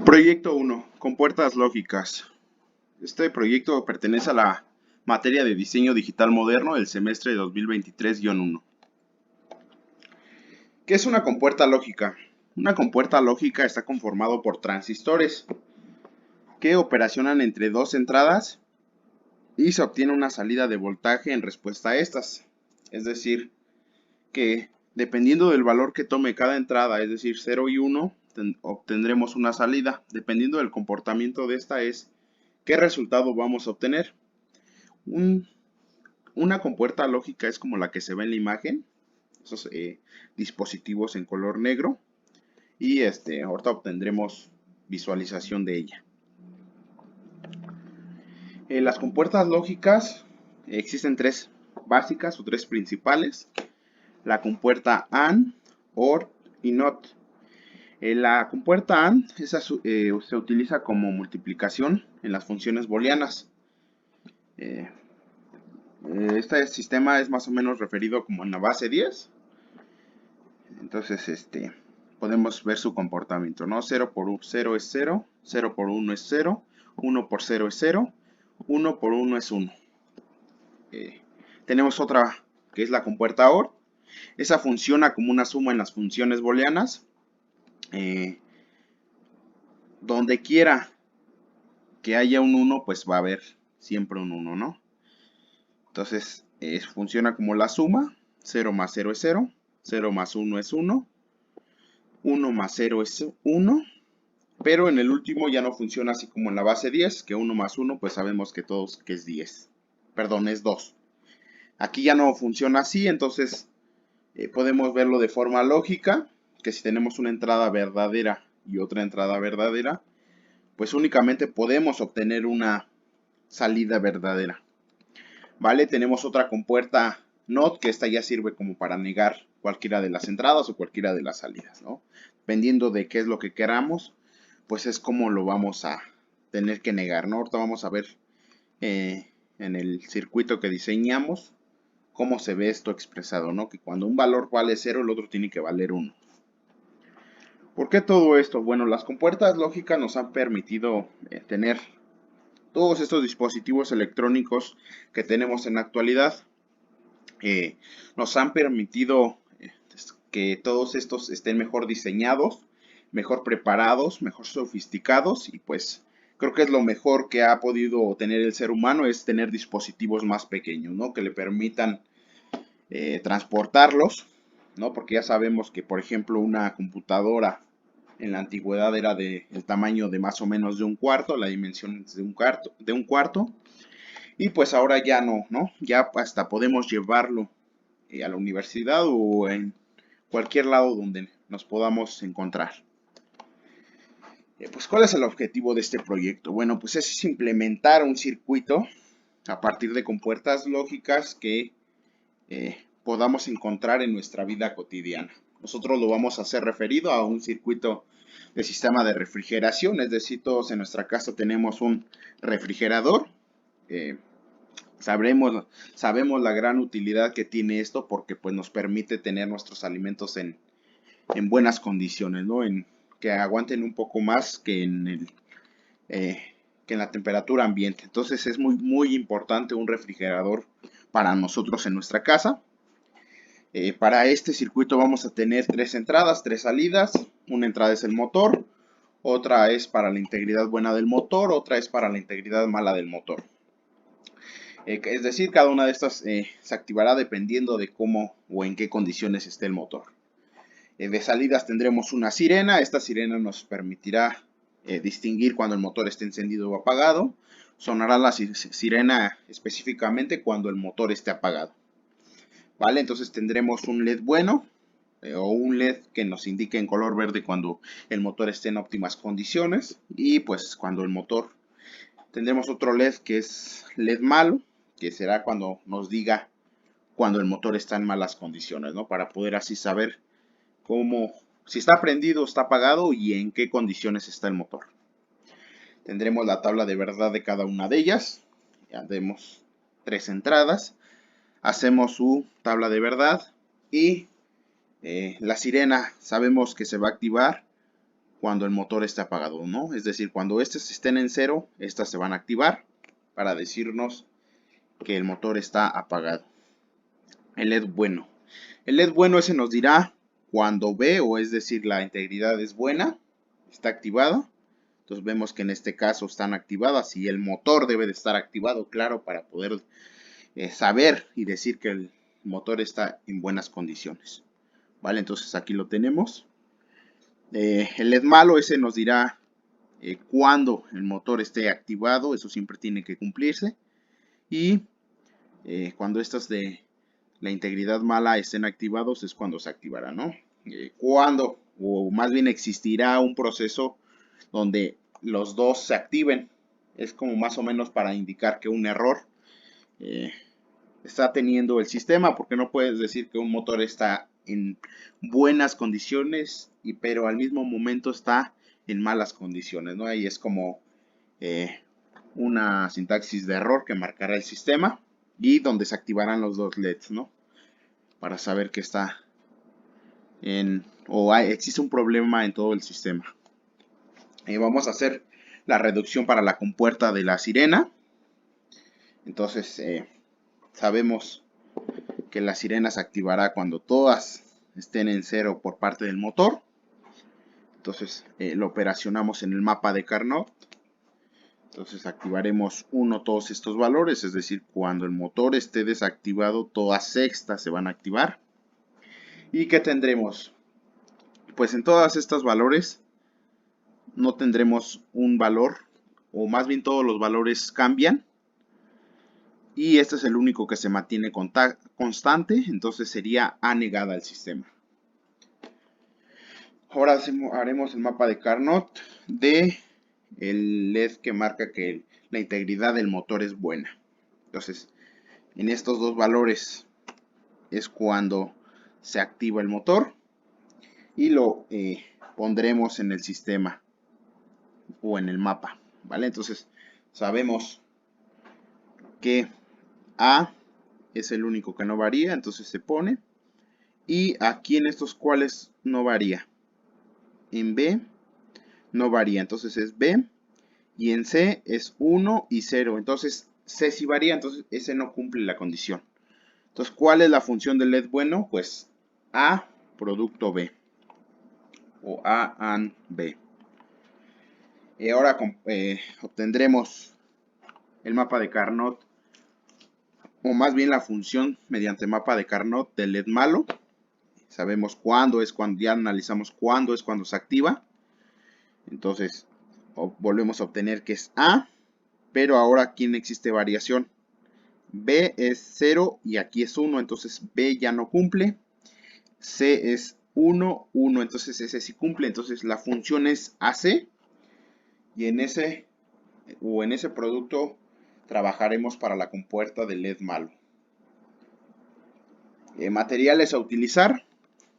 Proyecto 1. Compuertas lógicas. Este proyecto pertenece a la materia de diseño digital moderno del semestre de 2023-1. ¿Qué es una compuerta lógica? Una compuerta lógica está conformado por transistores que operacionan entre dos entradas y se obtiene una salida de voltaje en respuesta a estas. Es decir, que dependiendo del valor que tome cada entrada, es decir, 0 y 1, obtendremos una salida. Dependiendo del comportamiento de esta es qué resultado vamos a obtener. Un- una compuerta lógica es como la que se ve en la imagen, esos dispositivos en color negro, y ahorita obtendremos visualización de ella. Las compuertas lógicas existen tres básicas o tres principales: la compuerta AND, OR y NOT. La compuerta AND se utiliza como multiplicación en las funciones booleanas. Eh, este sistema es más o menos referido como en la base 10. Entonces, podemos ver su comportamiento, ¿no? 0 por 0 es 0, 0 por 1 es 0, 1 por 0 es 0, 1 por 1 es 1. Tenemos otra que es la compuerta OR. Esa funciona como una suma en las funciones booleanas. Donde quiera que haya un 1, pues va a haber siempre un 1, ¿no? Entonces, funciona como la suma. 0 más 0 es 0, 0 más 1 es 1, 1 más 0 es 1, pero en el último ya no funciona así como en la base 10, que 1 más 1, pues sabemos que que es 10. Perdón, es 2. Aquí ya no funciona así, entonces podemos verlo de forma lógica, que si tenemos una entrada verdadera y otra entrada verdadera, pues únicamente podemos obtener una salida verdadera. ¿Vale? Tenemos otra compuerta NOT, que esta ya sirve como para negar cualquiera de las entradas o cualquiera de las salidas, ¿no? Dependiendo de qué es lo que queramos, pues es como lo vamos a tener que negar, ¿no? Ahorita vamos a ver en el circuito que diseñamos cómo se ve esto expresado, ¿no? Que cuando un valor vale 0, el otro tiene que valer 1. ¿Por qué todo esto? Bueno, las compuertas lógicas nos han permitido tener todos estos dispositivos electrónicos que tenemos en la actualidad. Nos han permitido que todos estos estén mejor diseñados, mejor preparados, mejor sofisticados, y pues creo que es lo mejor que ha podido tener el ser humano, es tener dispositivos más pequeños, ¿no? Que le permitan transportarlos, ¿no? Porque ya sabemos que, por ejemplo, una computadora en la antigüedad era del tamaño de más o menos de un cuarto, la dimensión de un cuarto, y pues ahora ya no, ¿no? Ya hasta podemos llevarlo a la universidad o en cualquier lado donde nos podamos encontrar. Pues, ¿cuál es el objetivo de este proyecto? Bueno, pues es implementar un circuito a partir de compuertas lógicas que podamos encontrar en nuestra vida cotidiana. Nosotros lo vamos a hacer referido a un circuito de sistema de refrigeración, es decir, todos en nuestra casa tenemos un refrigerador. Eh, sabemos la gran utilidad que tiene esto porque pues nos permite tener nuestros alimentos en buenas condiciones, ¿no? Que aguanten un poco más que en la temperatura ambiente. Entonces es muy importante un refrigerador para nosotros en nuestra casa. Para este circuito vamos a tener tres entradas, tres salidas. Una entrada es el motor, otra es para la integridad buena del motor, otra es para la integridad mala del motor. Es decir, cada una de estas se activará dependiendo de cómo o en qué condiciones esté el motor. De salidas tendremos una sirena. Esta sirena nos permitirá distinguir cuando el motor esté encendido o apagado. Sonará la sirena específicamente cuando el motor esté apagado. ¿Vale? Entonces tendremos un LED bueno o un LED que nos indique en color verde cuando el motor esté en óptimas condiciones. Y pues cuando el motor, tendremos otro LED que es LED malo, que será cuando nos diga cuando el motor está en malas condiciones, ¿no? Para poder así saber si está prendido o está apagado y en qué condiciones está el motor. Tendremos la tabla de verdad de cada una de ellas. Ya vemos tres entradas. Hacemos su tabla de verdad y la sirena sabemos que se va a activar cuando el motor esté apagado, ¿no? Es decir, cuando estos estén en 0, estas se van a activar para decirnos que el motor está apagado. El LED bueno. El LED bueno ese nos dirá cuando B, o es decir, la integridad es buena, está activada. Entonces vemos que en este caso están activadas y el motor debe de estar activado, claro, para poder saber y decir que el motor está en buenas condiciones. Vale, entonces aquí lo tenemos. El LED malo ese nos dirá cuando el motor esté activado, eso siempre tiene que cumplirse. Y cuando estas de la integridad mala estén activados es cuando se activará, ¿no? Cuando, o más bien existirá un proceso donde los dos se activen. Es como más o menos para indicar que un error está teniendo el sistema, porque no puedes decir que un motor está en buenas condiciones, pero al mismo momento está en malas condiciones, ¿no? Ahí es como una sintaxis de error que marcará el sistema y donde se activarán los dos LEDs, ¿no? Para saber que está existe un problema en todo el sistema. Vamos a hacer la reducción para la compuerta de la sirena. Entonces sabemos que la sirena se activará cuando todas estén en 0 por parte del motor. Entonces lo operacionamos en el mapa de Carnot. Entonces activaremos 1 todos estos valores, es decir, cuando el motor esté desactivado, todas estas se van a activar. ¿Y qué tendremos? Pues en todas estas valores no tendremos un valor, o más bien todos los valores cambian. Y este es el único que se mantiene constante, entonces sería A negada al sistema. Ahora haremos el mapa de Carnot de el LED que marca que la integridad del motor es buena. Entonces, en estos dos valores es cuando se activa el motor y lo pondremos en el sistema o en el mapa, ¿vale? Entonces, sabemos que A es el único que no varía, entonces se pone. Y aquí en estos cuales no varía. En B no varía, entonces es B. Y en C es 1 y 0. Entonces C sí varía, entonces ese no cumple la condición. Entonces, ¿cuál es la función del LED bueno? Pues A producto B. O A and B. Y ahora obtendremos el mapa de Carnot, o más bien la función mediante mapa de Carnot del LED malo. Sabemos cuándo es cuando, ya analizamos cuándo es cuando se activa. Entonces volvemos a obtener que es A, pero ahora aquí no existe variación. B es 0 y aquí es 1, entonces B ya no cumple. C es 1, 1, entonces ese sí cumple. Entonces la función es AC y en ese producto trabajaremos para la compuerta del LED malo. Materiales a utilizar.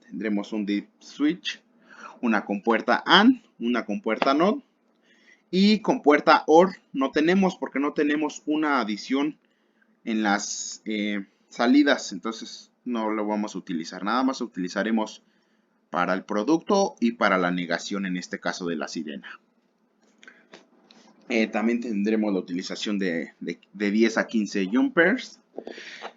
Tendremos un deep switch, una compuerta AND, una compuerta NOT y compuerta OR no tenemos porque no tenemos una adición en las salidas, entonces no lo vamos a utilizar. Nada más utilizaremos para el producto y para la negación, en este caso de la sirena. También tendremos la utilización de 10 a 15 jumpers,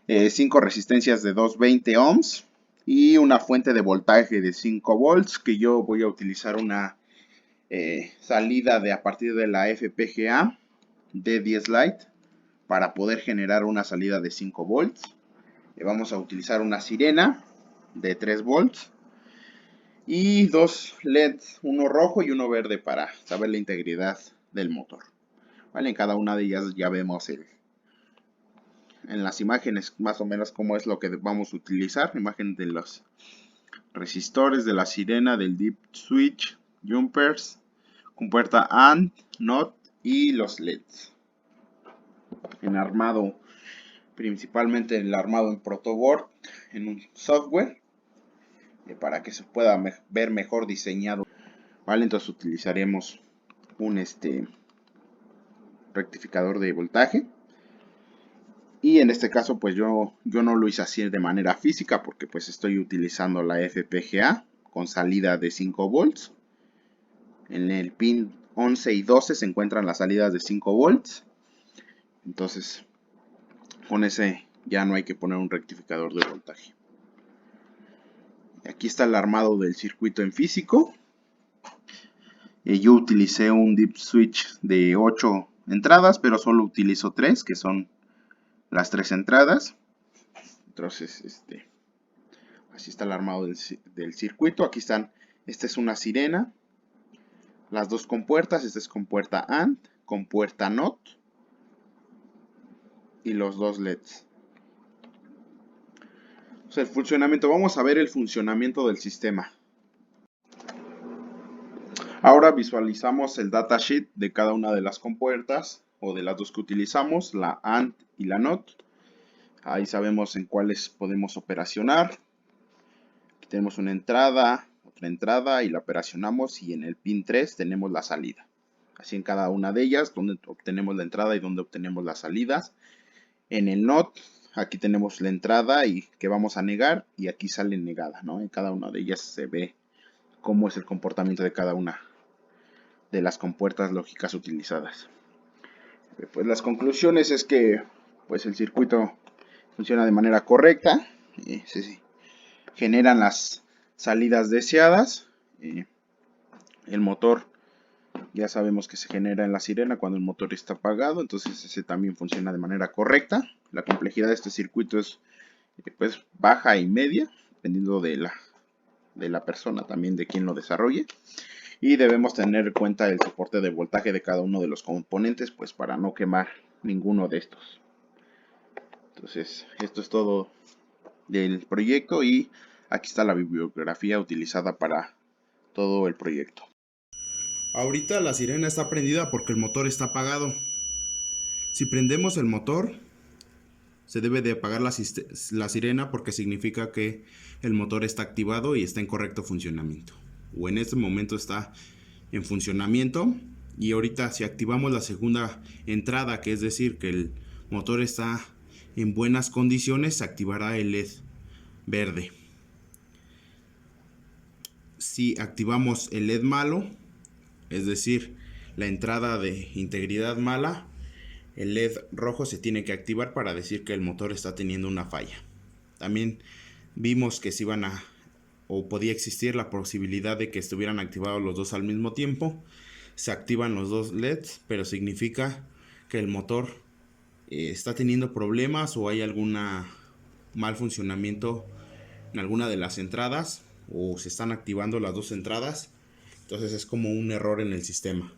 5 resistencias de 220 ohms y una fuente de voltaje de 5 volts, que yo voy a utilizar una salida a partir de la FPGA de 10 Lite para poder generar una salida de 5 volts. Vamos a utilizar una sirena de 3 volts y dos LEDs, uno rojo y uno verde, para saber la integridad del motor. Vale, en cada una de ellas ya vemos en las imágenes más o menos cómo es lo que vamos a utilizar. Imagen de los resistores, de la sirena, del deep switch, jumpers, compuerta AND, NOT y los LEDs. En armado, principalmente el armado en protoboard, en un software, para que se pueda ver mejor diseñado. Vale, entonces utilizaremos un rectificador de voltaje. Y en este caso pues yo no lo hice así de manera física, porque pues estoy utilizando la FPGA con salida de 5 volts. En el pin 11 y 12 se encuentran las salidas de 5 volts. Entonces, con ese ya no hay que poner un rectificador de voltaje. Aquí está el armado del circuito en físico. Yo utilicé un dip switch de 8 entradas, pero solo utilizo 3, que son las 3 entradas. Entonces, así está el armado del circuito. Aquí están, esta es una sirena, las dos compuertas, esta es compuerta AND, compuerta NOT y los dos LEDs. O sea, el funcionamiento, vamos a ver el funcionamiento del sistema. Ahora visualizamos el datasheet de cada una de las compuertas o de las dos que utilizamos, la AND y la NOT. Ahí sabemos en cuáles podemos operacionar. Aquí tenemos una entrada, otra entrada y la operacionamos, y en el pin 3 tenemos la salida. Así en cada una de ellas, donde obtenemos la entrada y donde obtenemos las salidas. En el NOT, aquí tenemos la entrada y que vamos a negar, y aquí sale negada, ¿no? En cada una de ellas se ve cómo es el comportamiento de cada una de las compuertas lógicas utilizadas. Pues las conclusiones es que pues el circuito funciona de manera correcta, se generan las salidas deseadas, el motor ya sabemos que se genera en la sirena cuando el motor está apagado, entonces ese también funciona de manera correcta. La complejidad de este circuito es pues baja y media, dependiendo de la persona, también de quien lo desarrolle. Y debemos tener en cuenta el soporte de voltaje de cada uno de los componentes, pues para no quemar ninguno de estos. Entonces, esto es todo del proyecto y aquí está la bibliografía utilizada para todo el proyecto. Ahorita la sirena está prendida porque el motor está apagado. Si prendemos el motor, se debe de apagar la sirena porque significa que el motor está activado y está en correcto funcionamiento. O en este momento está en funcionamiento. Y ahorita si activamos la segunda entrada, que es decir que el motor está en buenas condiciones, se activará el LED verde. Si activamos el LED malo, es decir, la entrada de integridad mala, el LED rojo se tiene que activar para decir que el motor está teniendo una falla. También vimos que se iban o podía existir la posibilidad de que estuvieran activados los dos al mismo tiempo. Se activan los dos LEDs, pero significa que el motor está teniendo problemas o hay alguna mal funcionamiento en alguna de las entradas, o se están activando las dos entradas. Entonces es como un error en el sistema.